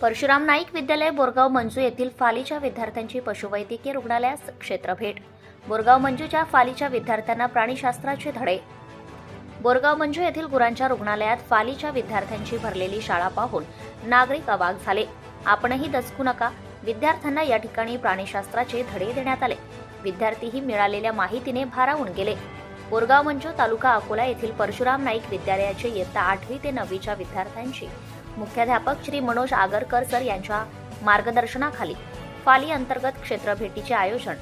परशुराम नाईक विद्यालय बोरगाव मंजू येथील फालीच्या विद्यार्थ्यांची पशुवैद्यकीय रुग्णालयास क्षेत्रभेट। बोरगाव मंजूच्या फालीच्या विद्यार्थ्यांना प्राणीशास्त्राचे धडे। बोरगाव मंजू येथील गुरांच्या रुग्णालयात फालीच्या विद्यार्थ्यांची भरलेली शाळा पाहून नागरिक अवाक झाले। आपणही दचकू नका, विद्यार्थ्यांना या ठिकाणी प्राणीशास्त्राचे धडे देण्यात आले। विद्यार्थीही मिळालेल्या माहितीने भारावून गेले। बोरगाव मंजू तालुका अकोला येथील परशुराम नाईक विद्यालयाचे इयत्ता 8वी ते 9वीच्या विद्यार्थ्यांची मुख्याध्यापक श्री मनोज आगरकर सर यांच्या मार्गदर्शनाखाली फाली अंतर्गत क्षेत्रभेटीचे आयोजन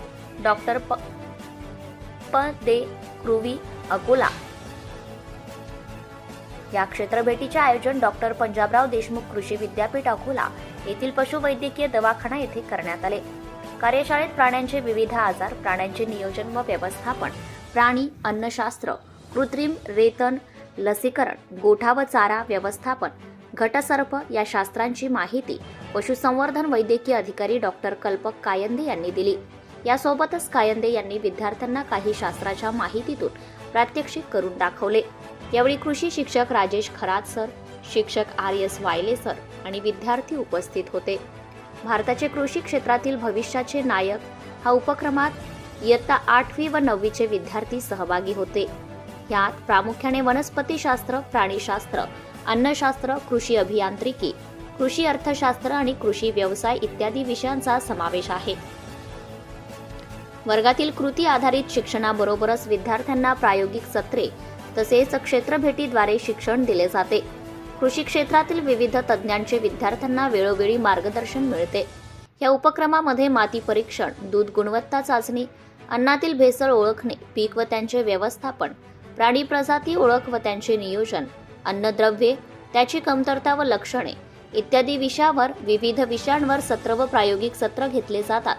डॉक्टर प दे कृवी अकोला। या क्षेत्रभेटीचे आयोजन डॉक्टर पंजाबराव देशमुख कृषी विद्यापीठ अकोला येथील पशुवैद्यकीय दवाखाना येथे करण्यात आले। कार्यशाळेत प्राण्यांचे विविध आजार, प्राण्यांचे नियोजन व व्यवस्थापन, प्राणी अन्नशास्त्र, कृत्रिम रेतन, लसीकरण, गोठा व चारा व्यवस्थापन, घटसर्प या शास्त्रांची माहिती पशुसंवर्धन वैद्यकीय अधिकारी डॉक्टर कल्पक कायंदे यांनी दिली। यासोबतच कायंदे यांनी विद्यार्थ्यांना काही शास्त्राच्या माहितीतून प्रात्यक्षिक करून दाखवले। यावेळी कृषी शिक्षक राजेश खरात सर, शिक्षक RS वायले सर आणि विद्यार्थी उपस्थित होते। भारताचे कृषी क्षेत्रातील भविष्याचे नायक हा उपक्रमात इयत्ता 8वी व 9वीचे विद्यार्थी सहभागी होते। यात प्रामुख्याने वनस्पतीशास्त्र, प्राणीशास्त्र, अन्नशास्त्र, कृषी अभियांत्रिकी, कृषी अर्थशास्त्र आणि कृषी व्यवसाय इत्यादी विषयांचा समावेश आहे। वर्गातील कृती आधारित शिक्षणाबरोबरच विद्यार्थ्यांना प्रायोगिक सत्रे तसेच क्षेत्रभेटीद्वारे शिक्षण दिले जाते। कृषी क्षेत्रातील विविध तज्ञांचे विद्यार्थ्यांना वेळोवेळी मार्गदर्शन मिळते। या उपक्रमामध्ये माती परीक्षण, दूध गुणवत्ता चाचणी, अन्नातील भेसळ ओळखणे, पीक व त्यांचे व्यवस्थापन, प्राणी प्रजाती ओळख व त्यांचे नियोजन, अन्नद्रव्ये, त्याची कमतरता व लक्षणे इत्यादी विषयावर विविध विषयांवर सत्र व प्रायोगिक सत्र घेतले जातात।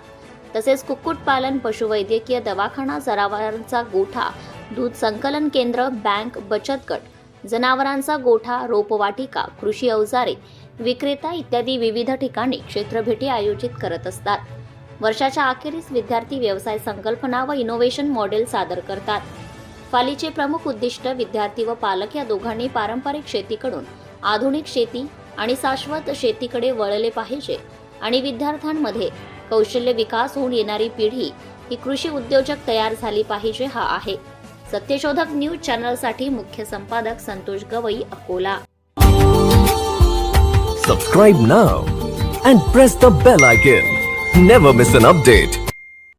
तसेच कुक्कुटपालन, पशुवैद्यकीय दवाखाना, जनावरांचा गोठा, दूध संकलन केंद्र, बँक, बचत गट, जनावरांचा गोठा, रोपवाटिका, कृषी अवजारे विक्रेता इत्यादी विविध ठिकाणी क्षेत्रभेटी आयोजित करत असतात। वर्षाच्या अखेरीस विद्यार्थी व्यवसाय संकल्पना व इनोव्हेशन मॉडेल सादर करतात। फालीचे प्रमुख उद्दिष्ट विद्यार्थी व पालक या दोघांनी पारंपरिक शेतीकडून आधुनिक शेती आणि शाश्वत शेतीकडे वळले पाहिजे आणि विद्यार्थ्यांमध्ये कौशल्य विकास होऊन येणारी पिढी ही कृषी उद्योजक तयार झाली पाहिजे हा आहे। सत्यशोधक न्यूज चॅनलसाठी मुख्य संपादक Santosh Gavai, Akola. Subscribe now and press the bell icon. Never miss an update.